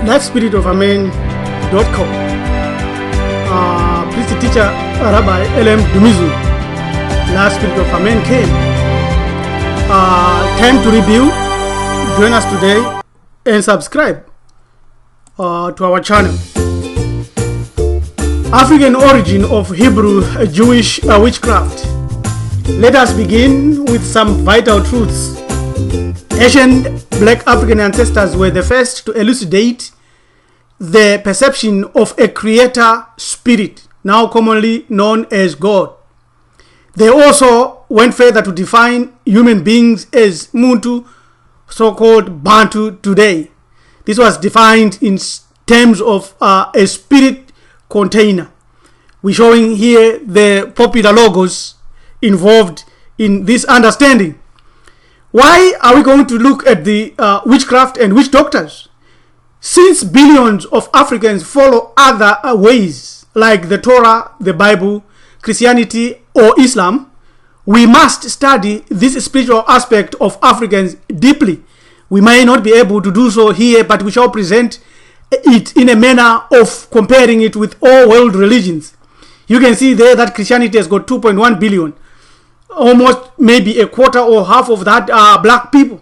lifespiritofAmen.com. Priest teacher Rabbi L.M. Dumizu, Last Spirit of Amen came. Time to review. Join us today and subscribe to our channel. African origin of Hebrew Jewish witchcraft. Let us begin with some vital truths. Ancient black African ancestors were the first to elucidate the perception of a creator spirit, now commonly known as God. They also went further to define human beings as Muntu, so-called Bantu today. This was defined in terms of a spirit container. We're showing here the popular logos involved in this understanding. Why are we going to look at the witchcraft and witch doctors? Since billions of Africans follow other ways like the Torah, the Bible, Christianity or Islam, we must study this spiritual aspect of Africans deeply. We may not be able to do so here, but we shall present it in a manner of comparing it with all world religions. You can see there that Christianity has got 2.1 billion. Almost maybe a quarter or half of that are black people.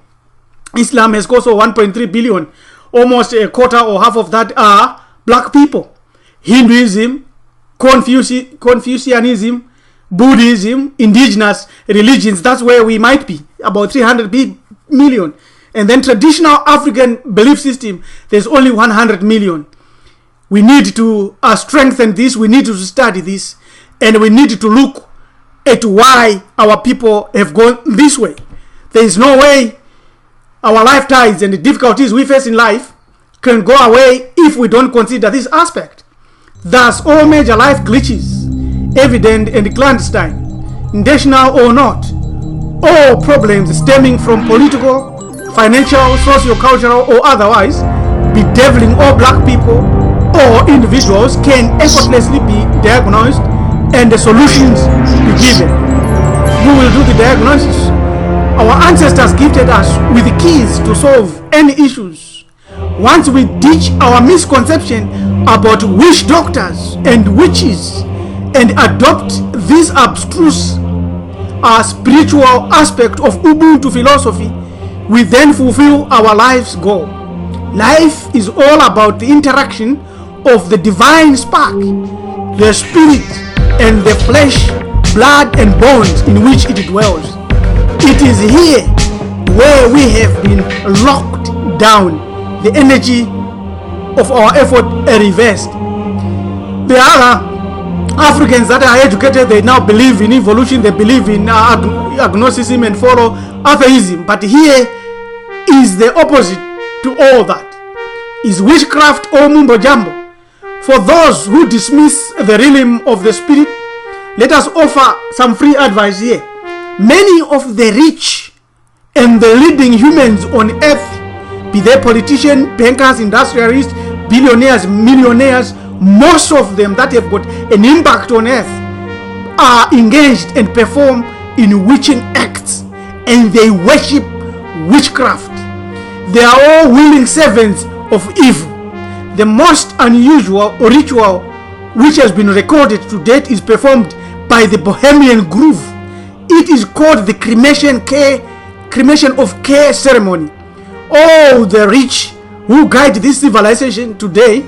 Islam has also 1.3 billion. Almost a quarter or half of that are black people. Hinduism, Confucianism, Buddhism, indigenous religions, that's where we might be, about 300 million. And then traditional African belief system, there's only 100 million. We need to strengthen this, we need to study this, and we need to look at why our people have gone this way. There is no way our lifetimes and the difficulties we face in life can go away if we don't consider this aspect. Thus, all major life glitches, evident and clandestine, intentional or not, all problems stemming from political, financial, socio-cultural or otherwise, bedeviling all black people or individuals can effortlessly be diagnosed and the solutions be given. Who will do the diagnosis? Our ancestors gifted us with the keys to solve any issues. Once we ditch our misconception about witch doctors and witches and adopt this abstruse spiritual aspect of Ubuntu philosophy, we then fulfill our life's goal. Life is all about the interaction of the divine spark, the spirit, and the flesh, blood, and bones in which it dwells. It is here where we have been locked down. The energy of our effort are reversed. The other Africans that are educated, they now believe in evolution, they believe in agnosticism and follow atheism. But here is the opposite to all that. Is witchcraft or mumbo jumbo. For those who dismiss the realm of the spirit, let us offer some free advice here. Many of the rich and the leading humans on earth, be they politicians, bankers, industrialists, billionaires, millionaires, most of them that have got an impact on earth are engaged and perform in witching acts, and they worship witchcraft. They are all willing servants of evil. The most unusual ritual which has been recorded to date is performed by the Bohemian Groove. It is called the cremation of care ceremony. All the rich who guide this civilization today,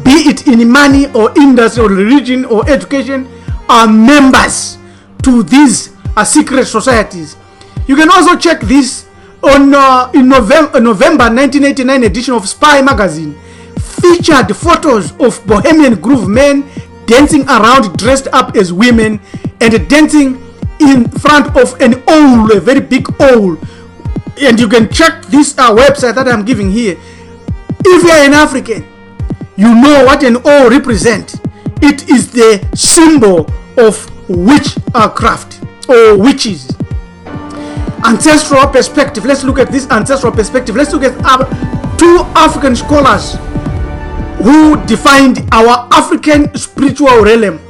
be it in money or industry or religion or education, are members to these secret societies. You can also check this on in November 1989 edition of Spy magazine. Featured photos of Bohemian Groove men dancing around dressed up as women and dancing in front of an owl, a very big owl. And you can check this website that I'm giving here. If you are an African, you know what an owl represents. It is the symbol of witchcraft or witches. Ancestral perspective. Let's look at this ancestral perspective. Let's look at two African scholars who defined our African spiritual realm.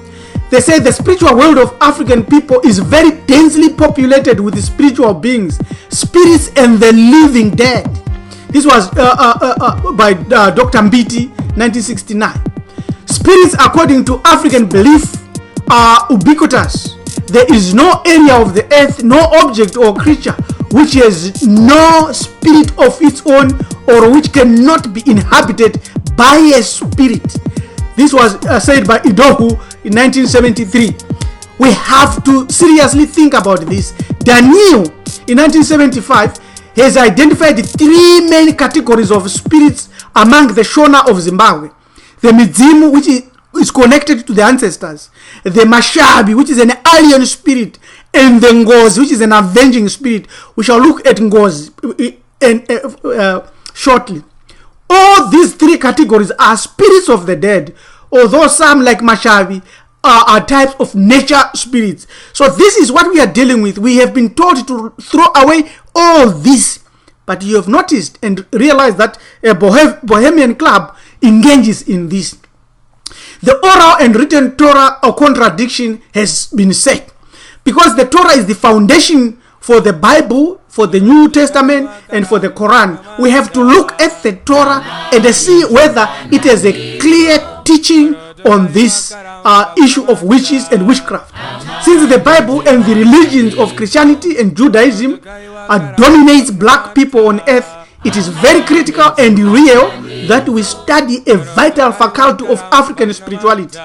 They say the spiritual world of African people is very densely populated with spiritual beings, spirits, and the living dead. This was by Dr. Mbiti, 1969. Spirits, according to African belief, are ubiquitous. There is no area of the earth, no object or creature which has no spirit of its own, or which cannot be inhabited by a spirit. This was said by Idohu in 1973. We have to seriously think about this. Daniel in 1975 has identified 3 main categories of spirits among the Shona of Zimbabwe. The Midzimu, which is connected to the ancestors. The Mashabi, which is an alien spirit. And the Ngozi, which is an avenging spirit. We shall look at Ngozi shortly. All these 3 categories are spirits of the dead, although some, like Mashabi, are types of nature spirits. So this is what we are dealing with. We have been told to throw away all this, but you have noticed and realized that a Bohemian club engages in this. The oral and written Torah or contradiction has been set, because the Torah is the foundation for the Bible, for the New Testament, and for the Quran. We have to look at the Torah and see whether it has a clear teaching on this issue of witches and witchcraft. Since the Bible and the religions of Christianity and Judaism dominates black people on earth, it is very critical and real that we study a vital faculty of African spirituality.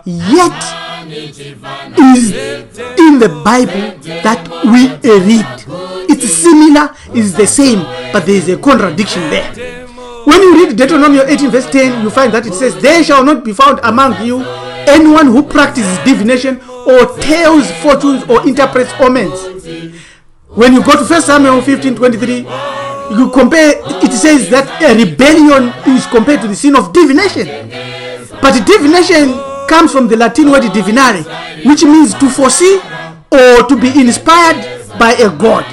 Yet, is in the Bible that we read. It's similar, it's the same, but there is a contradiction there. When you read Deuteronomy 18 verse 10, you find that it says, "There shall not be found among you anyone who practices divination or tells fortunes or interprets omens." When you go to 1 Samuel 15:23, you compare, it says that a rebellion is compared to the sin of divination. But divination comes from the Latin word divinare, which means to foresee or to be inspired by a god.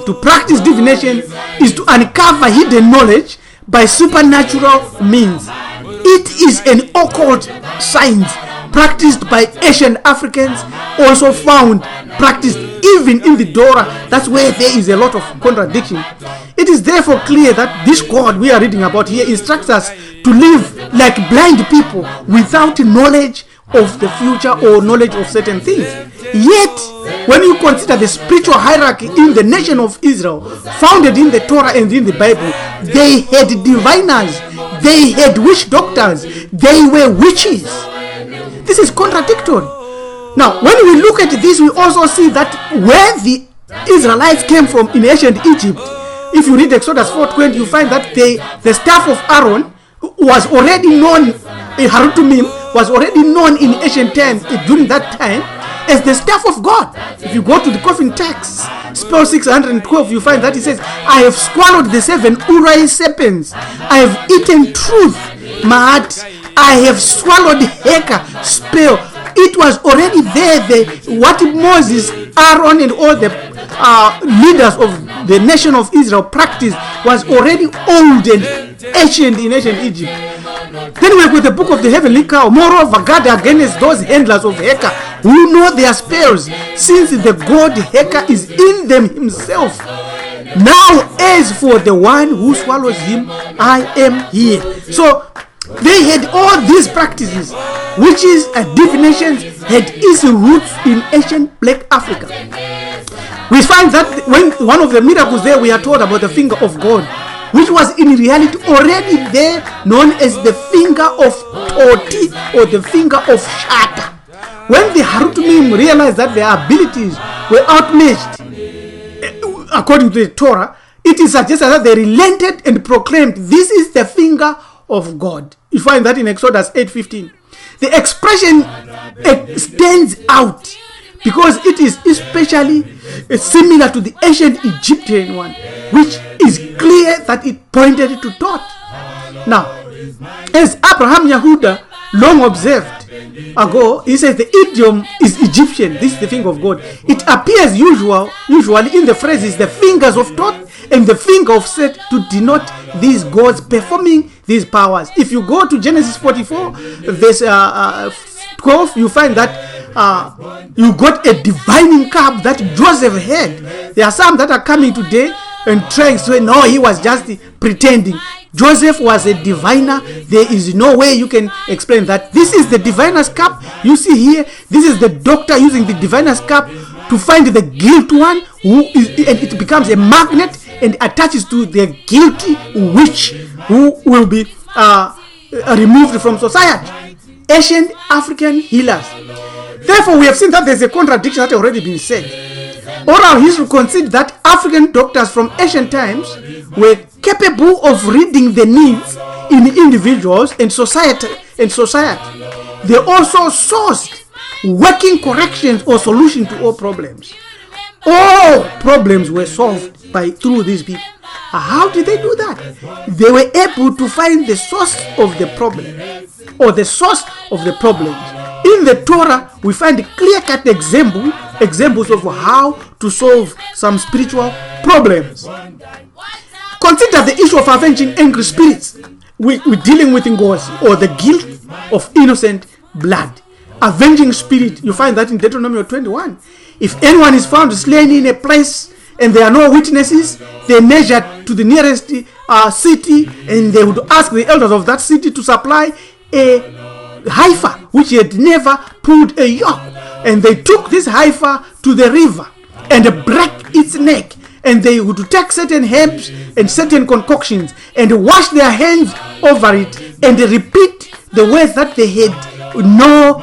To practice divination is to uncover hidden knowledge by supernatural means. It is an occult science practiced by Asian Africans, also found practiced even in the Torah. That's where there is a lot of contradiction. It is therefore clear that this God we are reading about here instructs us to live like blind people without knowledge of the future or knowledge of certain things. Yet, when you consider the spiritual hierarchy in the nation of Israel, founded in the Torah and in the Bible, they had diviners, they had witch doctors, they were witches. This is contradictory. Now, when we look at this, we also see that where the Israelites came from in ancient Egypt, if you read Exodus 4:20, you find that the staff of Aaron was already known, Harutumim was already known in ancient times, during that time, as the staff of God. If you go to the coffin text, spell 612, you find that it says, "I have swallowed the 7 Uri serpents. I have eaten truth, Ma'at. I have swallowed Heka, spell." It was already there. What Moses, Aaron, and all the leaders of the nation of Israel practiced was already old and ancient in ancient Egypt. Then we go to the book of the heavenly cow. Moreover, God against those handlers of Heka who know their spells, since the god Heka is in them himself. Now, as for the one who swallows him, I am here. So they had all these practices, witches and divinations had its roots in ancient Black Africa. We find that when one of the miracles there, we are told about the finger of God, which was in reality already there, known as the finger of Toti or the finger of Shata. When the Harutumim realized that their abilities were outmatched, according to the Torah, it is suggested that they relented and proclaimed, "This is the finger of God." You find that in Exodus 8:15. The expression stands out because it is especially similar to the ancient Egyptian one, which is clear that it pointed to Thoth. Now, as Abraham Yahuda long observed ago, he says the idiom is Egyptian. This is the finger of God. It appears usually in the phrases the fingers of Thoth and the finger of Set to denote these gods performing these powers. If you go to Genesis 44 verse 12, you find that you got a divining cup that Joseph had. There are some that are coming today and trying to say, no, he was just pretending. Joseph was a diviner. There is no way you can explain that. This is the diviner's cup. You see here, this is the doctor using the diviner's cup to find the guilty one, and it becomes a magnet and attaches to the guilty witch who will be removed from society. Ancient African healers. Therefore, we have seen that there's a contradiction that has already been said. Oral history concedes that African doctors from ancient times were capable of reading the needs in individuals and society. They also sourced working corrections or solution to all problems. All problems were solved through these people. How did they do that? They were able to find the source of the problem, or the source of the problems. In the Torah, we find clear-cut examples of how to solve some spiritual problems. Consider the issue of avenging angry spirits. We're dealing with ngozi, or the guilt of innocent blood. Avenging spirit, you find that in Deuteronomy 21. If anyone is found slain in a place and there are no witnesses, they measure to the nearest city, and they would ask the elders of that city to supply a heifer which had never pulled a yoke, and they took this heifer to the river and break its neck, and they would take certain herbs and certain concoctions and wash their hands over it and repeat the words that they had not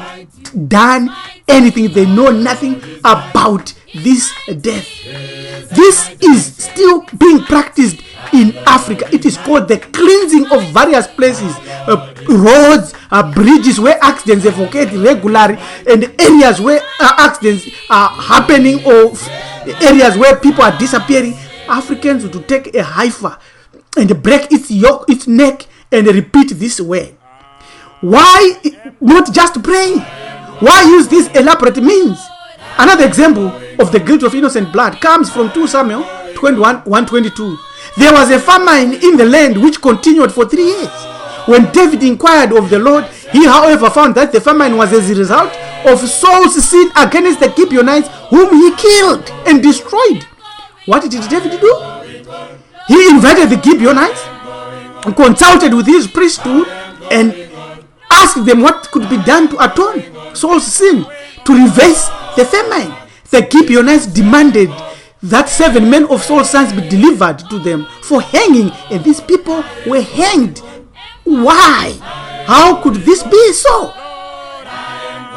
done anything. They know nothing about this death. This is still being practiced in Africa. It is called the cleansing of various places, roads, bridges where accidents have occurred regularly, and areas where accidents are happening, or areas where people are disappearing. Africans would take a heifer and break its yoke, its neck, and repeat this word. Why not just praying? Why use these elaborate means? Another example of the guilt of innocent blood comes from 2 Samuel 21:1-22. There was a famine in the land which continued for 3 years. When David inquired of the Lord, he, however, found that the famine was as a result of Saul's sin against the Gibeonites, whom he killed and destroyed. What did David do? He invited the Gibeonites, consulted with his priesthood, and asked them what could be done to atone Saul's sin, to reverse the famine. The Gibeonites demanded that 7 men of Saul's sons be delivered to them for hanging, and these people were hanged. Why? How could this be so?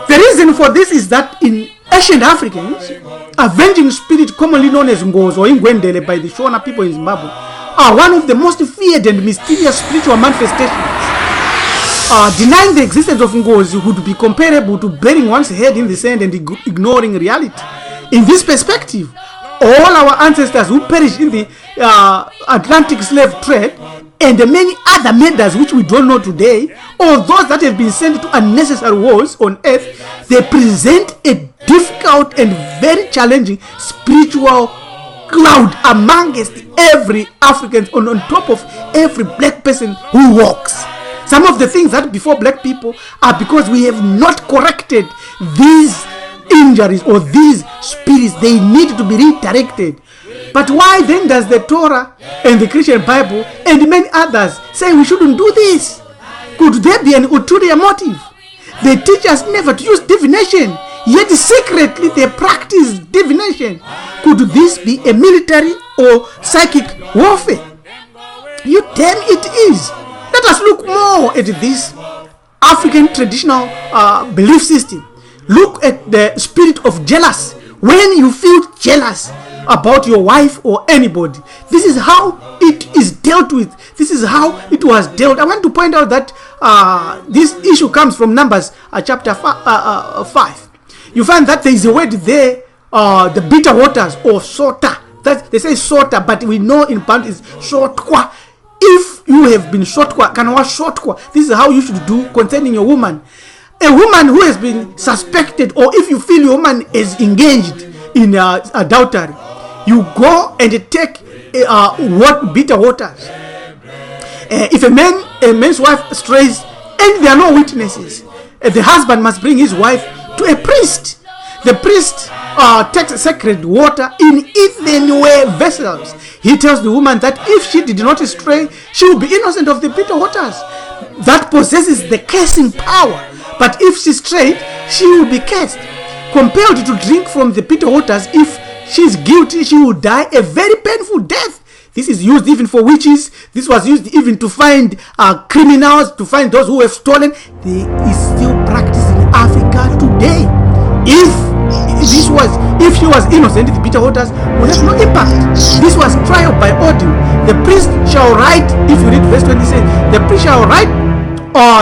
The reason for this is that in ancient Africans, avenging spirit, commonly known as ngozi or ingwendele by the Shona people in Zimbabwe, are one of the most feared and mysterious spiritual manifestations. Denying the existence of ngozi would be comparable to burying one's head in the sand and ignoring reality. In this perspective, all our ancestors who perished in the Atlantic slave trade and many other murders which we don't know today, or those that have been sent to unnecessary wars on earth, they present a difficult and very challenging spiritual cloud amongst every African, on top of every black person who walks. Some of the things that before black people are because we have not corrected these injuries or these spirits. They need to be redirected. But why then does the Torah and the Christian Bible and many others say we shouldn't do this? Could there be an ulterior motive? They teach us never to use divination, yet secretly they practice divination. Could this be a military or psychic warfare? You damn it is. Let us look more at this African traditional belief system. Look at the spirit of jealousy. When you feel jealous about your wife or anybody, this is how it is dealt with. This is how it was dealt. I want to point out that this issue comes from Numbers chapter 5. You find that there is a word there, the bitter waters, or sota. That they say sota, but we know in Bantu is shotwa. If you have been shotwa, kanwa shotwa, this is how you should do concerning your woman. A woman who has been suspected, or if you feel your woman is engaged in adultery, you go and take bitter waters. If a man's wife strays and there are no witnesses, the husband must bring his wife to a priest. The priest takes sacred water in earthenware vessels. He tells the woman that if she did not stray, she will be innocent of the bitter waters that possesses the cursing power. But if she strayed, she will be cursed. Compelled to drink from the bitter waters, if she is guilty, she will die a very painful death. This is used even for witches. This was used even to find criminals, to find those who have stolen. There is still practice in Africa today. If she was innocent, the bitter waters would have no impact. This was trial by ordeal. The priest shall write, if you read verse 26, the priest shall write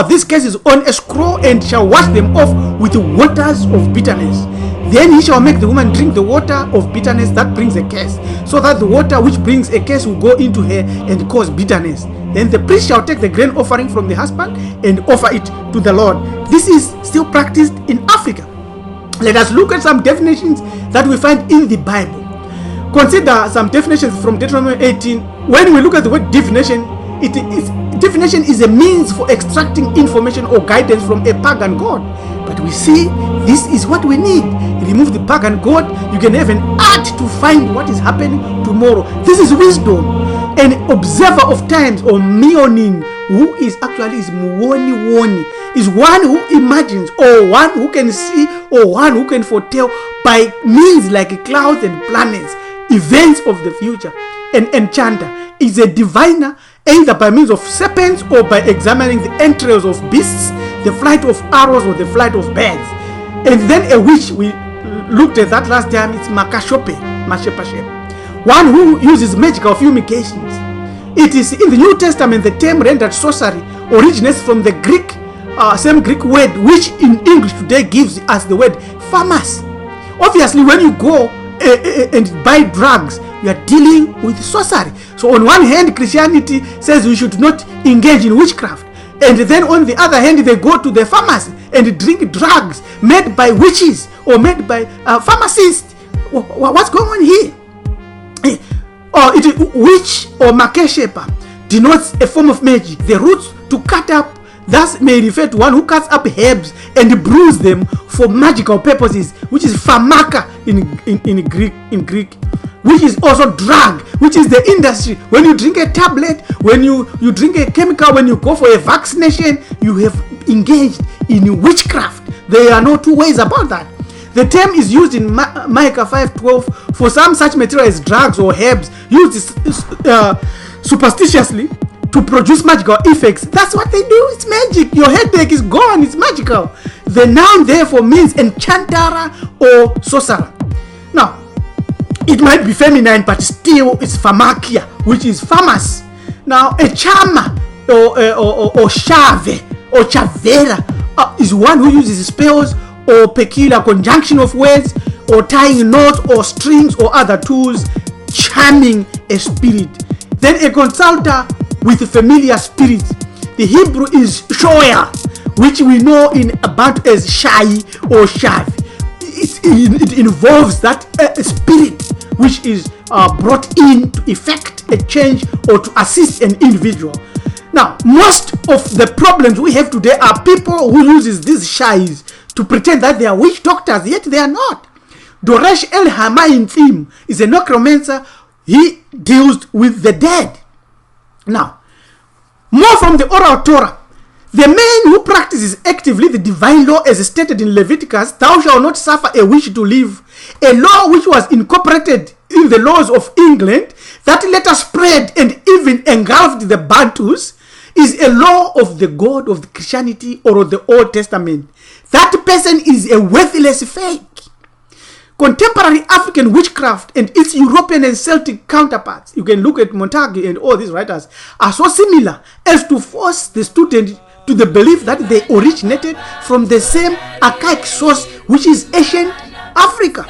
these cases on a scroll and shall wash them off with the waters of bitterness. Then he shall make the woman drink the water of bitterness that brings a curse, so that the water which brings a curse will go into her and cause bitterness. Then the priest shall take the grain offering from the husband and offer it to the Lord. This is still practiced in Africa. Let us look at some definitions that we find in the Bible. Consider some definitions from Deuteronomy 18. When we look at the word divination, divination is a means for extracting information or guidance from a pagan god. But we see this is what we need. Remove the pagan god, you can have an art to find what is happening tomorrow. This is wisdom. An observer of times, or mionin, who is muoni, is one who imagines, or one who can see, or one who can foretell by means like clouds and planets, events of the future. An enchanter is a diviner, either by means of serpents or by examining the entrails of beasts, the flight of arrows or the flight of birds. And then a witch, we looked at that last time, it's Makashope, one who uses magical fumigations. It is in the New Testament the term rendered sorcery originates from the same Greek word which in English today gives us the word pharmacy. Obviously, when you go and buy drugs, you are dealing with sorcery. So on one hand, Christianity says we should not engage in witchcraft, and then on the other hand, they go to the pharmacy and drink drugs made by witches or made by pharmacists. What's going on here? Witch or makeshepa denotes a form of magic. The roots to cut up thus may refer to one who cuts up herbs and brews them for magical purposes, which is pharmaka in Greek, which is also drug, which is the industry. When you drink a tablet, when you drink a chemical, when you go for a vaccination, you have engaged in witchcraft. There are no two ways about that. The term is used in Micah 5:12 for some such material as drugs or herbs used superstitiously to produce magical effects. That's what they do. It's magic. Your headache is gone. It's magical. The noun therefore means enchantara or sorcerer. Now, it might be feminine, but still it's pharmakia, which is pharmacy. Now, a charmer or shave or chavera is one who uses spells or peculiar conjunction of words or tying knots or strings or other tools, charming a spirit. Then a consulter with familiar spirits. The Hebrew is shoya, which we know in Bantu as shai or shav. It involves that spirit which is brought in to effect a change or to assist an individual. Now, most of the problems we have today are people who uses these shais to pretend that they are witch doctors, yet they are not. Doresh El Hamayin theme is a necromancer. He deals with the dead. Now, more from the oral Torah. The man who practices actively the divine law as stated in Leviticus, thou shalt not suffer a witch to live, a law which was incorporated in the laws of England, that later spread and even engulfed the Bantus, is a law of the God of the Christianity or of the Old Testament. That person is a worthless fake. Contemporary African witchcraft and its European and Celtic counterparts, you can look at Montague and all these writers, are so similar as to force the student to the belief that they originated from the same archaic source, which is ancient Africa.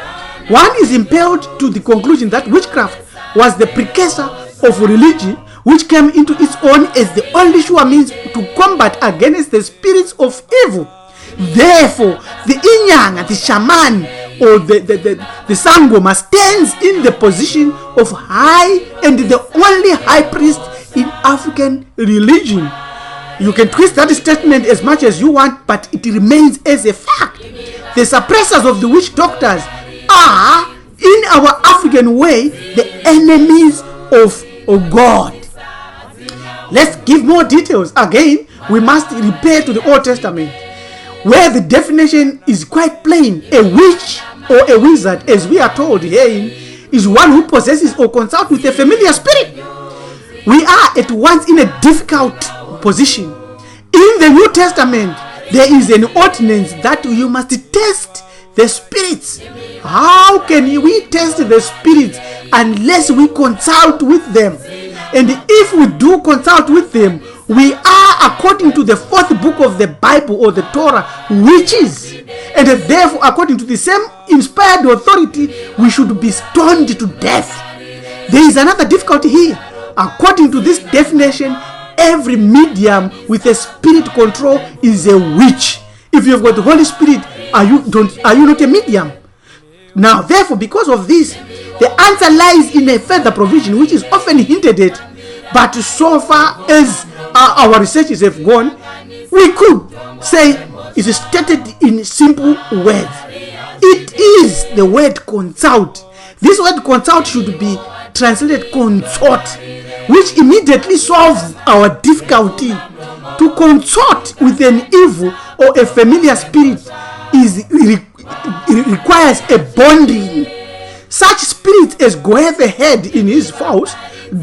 One is impelled to the conclusion that witchcraft was the precursor of religion, which came into its own as the only sure means to combat against the spirits of evil. Therefore, the Inyanga, the shaman, or the Sangoma stands in the position of high and the only high priest in African religion. You can twist that statement as much as you want, but it remains as a fact. The suppressors of the witch doctors are, in our African way, the enemies of God. Let's give more details. Again, we must repair to the Old Testament, where the definition is quite plain. A witch or a wizard, as we are told herein, is one who possesses or consults with a familiar spirit. We are at once in a difficult position. In the New Testament, there is an ordinance that you must test the spirits. How can we test the spirits unless we consult with them? And if we do consult with them, we are, according to the 4th book of the Bible or the Torah, witches. And therefore, according to the same inspired authority, we should be stoned to death. There is another difficulty here. According to this definition, every medium with a spirit control is a witch. If you have got the Holy Spirit, are you not a medium? Now, therefore, because of this, the answer lies in a further provision, which is often hinted at, but so far as our researches have gone, we could say it is stated in simple words. It is the word consult. This word consult should be translated consort, which immediately solves our difficulty. To consort with an evil or a familiar spirit requires a bonding. Such spirits as goeth ahead in his house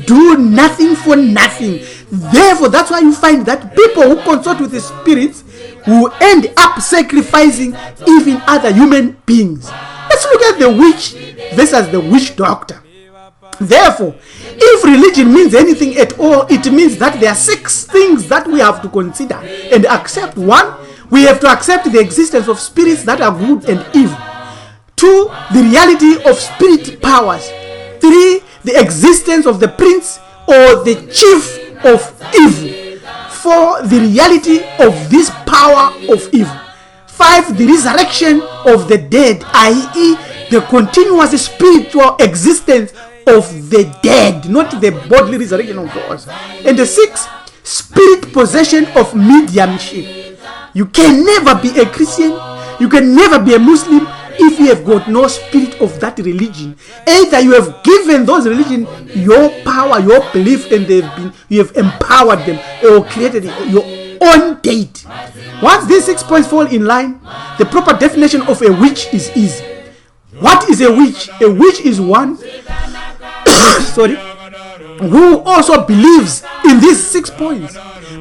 do nothing for nothing. Therefore, that's why you find that people who consort with the spirits will end up sacrificing even other human beings. Let's look at the witch versus the witch doctor. Therefore, if religion means anything at all, it means that there are 6 things that we have to consider and accept. 1, we have to accept the existence of spirits that are good and evil. 2, the reality of spirit powers. 3, the existence of the prince or the chief of evil. 4, the reality of this power of evil. 5, the resurrection of the dead, i.e. the continuous spiritual existence of the dead, not the bodily resurrection of God. And the 6, spirit possession of mediumship. You can never be a Christian, you can never be a Muslim if you have got no spirit of that religion. Either you have given those religion your power, your belief, and you have empowered them or created your own deity. Once these 6 points fall in line, the proper definition of a witch is easy. What is a witch? A witch is one who also believes in these 6 points,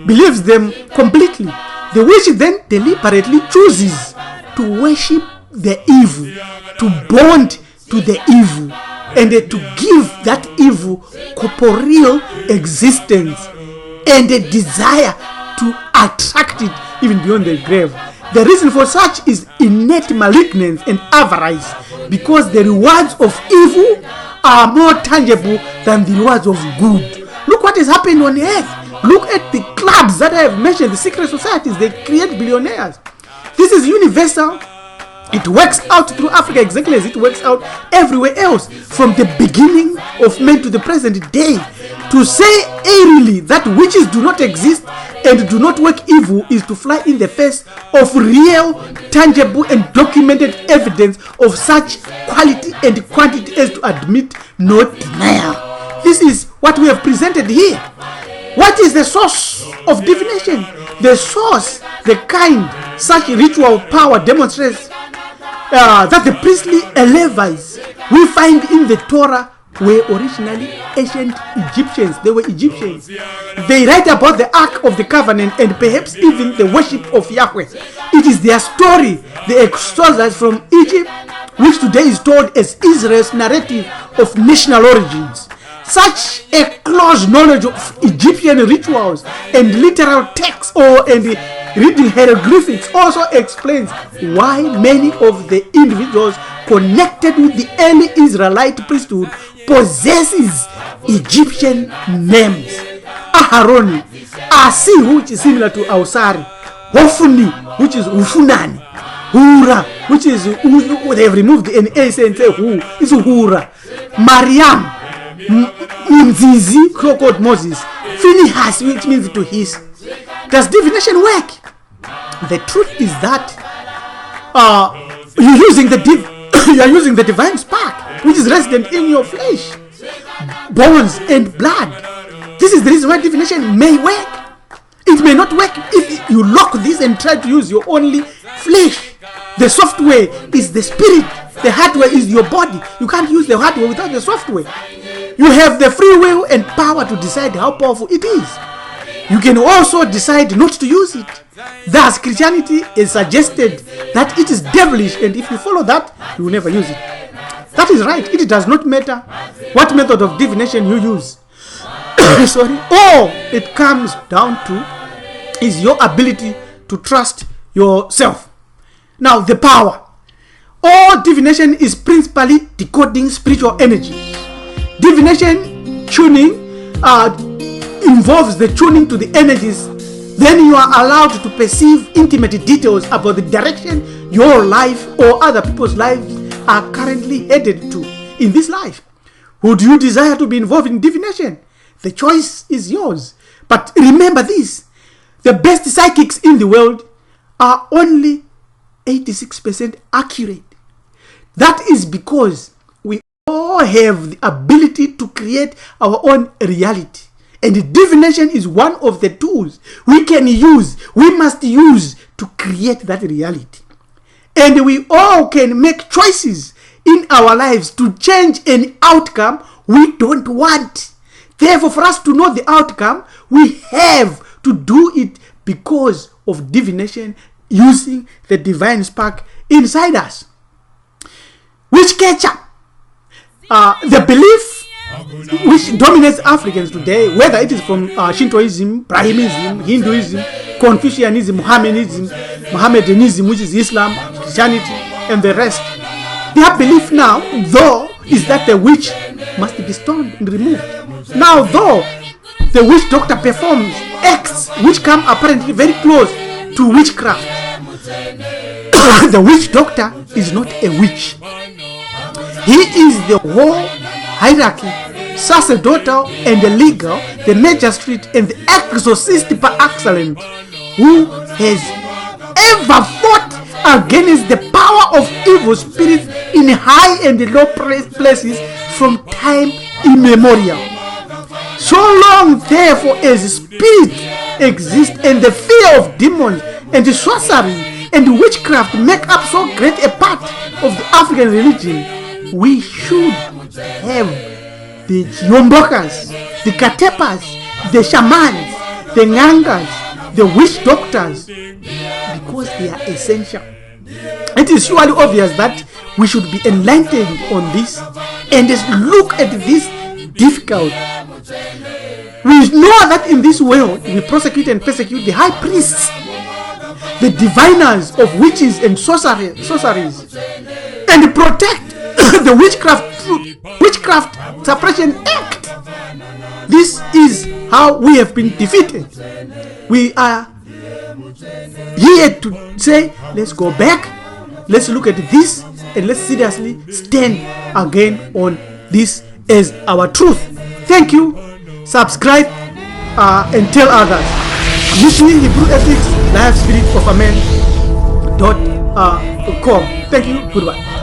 believes them completely. The witch then deliberately chooses to worship the evil, to bond to the evil, and to give that evil corporeal existence and a desire to attract it even beyond the grave. The reason for such is innate malignance and avarice, because the rewards of evil are more tangible than the rewards of good. Look what has happened on earth. Look at the clubs that I have mentioned, the secret societies. They create billionaires. This is universal. It works out through Africa exactly as it works out everywhere else, from the beginning of man to the present day. To say airily that witches do not exist and do not work evil is to fly in the face of real, tangible, and documented evidence of such quality and quantity as to admit no denial. This is what we have presented here. What is the source of divination? The source, the kind such ritual power demonstrates that the priestly Levites we find in the Torah were originally ancient Egyptians. They were Egyptians. They write about the Ark of the Covenant and perhaps even the worship of Yahweh. It is their story, the exodus from Egypt, which today is told as Israel's narrative of national origins. Such a close knowledge of Egyptian rituals and literal texts and reading hieroglyphics also explains why many of the individuals connected with the early Israelite priesthood possesses Egyptian names. Aharoni, Asi, which is similar to Ausari, Hofuni, which is Ufunani, Hura, which is they have removed the NA and say Hu, is Hura, Mariam, Mzizi, called Moses, Phinehas, which means to his. Does divination work? The truth is that you're using the You are using the divine spark, which is resident in your flesh, bones, and blood. This is the reason why divination may work. It may not work if you lock this and try to use your only flesh. The software is the spirit. The hardware is your body. You can't use the hardware without the software. You have the free will and power to decide how powerful it is. You can also decide not to use it. Thus, Christianity is suggested that it is devilish, and if you follow that, you will never use it. That is right. It does not matter what method of divination you use. Sorry. All it comes down to is your ability to trust yourself. Now, the power. All divination is principally decoding spiritual energy. Divination tuning involves the tuning to the energies. Then you are allowed to perceive intimate details about the direction your life or other people's lives are currently headed to in this life. Would you desire to be involved in divination? The choice is yours. But remember this: the best psychics in the world are only 86% accurate. That is because we all have the ability to create our own reality. And divination is one of the tools we must use to create that reality. And we all can make choices in our lives to change an outcome we don't want. Therefore, for us to know the outcome, we have to do it because of divination, using the divine spark inside us. Which culture? The belief which dominates Africans today, whether it is from Shintoism, Brahminism, Hinduism, Confucianism, Mohammedanism, which is Islam, Christianity, and the rest. Their belief now, though, is that the witch must be stoned and removed. Now, though, the witch doctor performs acts which come apparently very close to witchcraft. The witch doctor is not a witch. He is the whole hierarchy, sacerdotal and the legal, the magistrate and the exorcist par excellence, who has ever fought against the power of evil spirits in high and low places from time immemorial. So long, therefore, as spirits exist and the fear of demons and sorcery and witchcraft make up so great a part of the African religion, we should have the Yombokas, the Katepas, the shamans, the Ngangas, the witch doctors, because they are essential. It is surely obvious that we should be enlightened on this and just look at this difficult. We know that in this world we prosecute and persecute the high priests, the diviners of witches and sorceries, and protect the witchcraft suppression act. This is how we have been defeated. We are here to say, let's go back, let's look at this, and let's seriously stand again on this as our truth. Thank you. Subscribe and tell others. Usually Hebrew Ethics, Life Spirit of a Man.com. Thank you. Goodbye.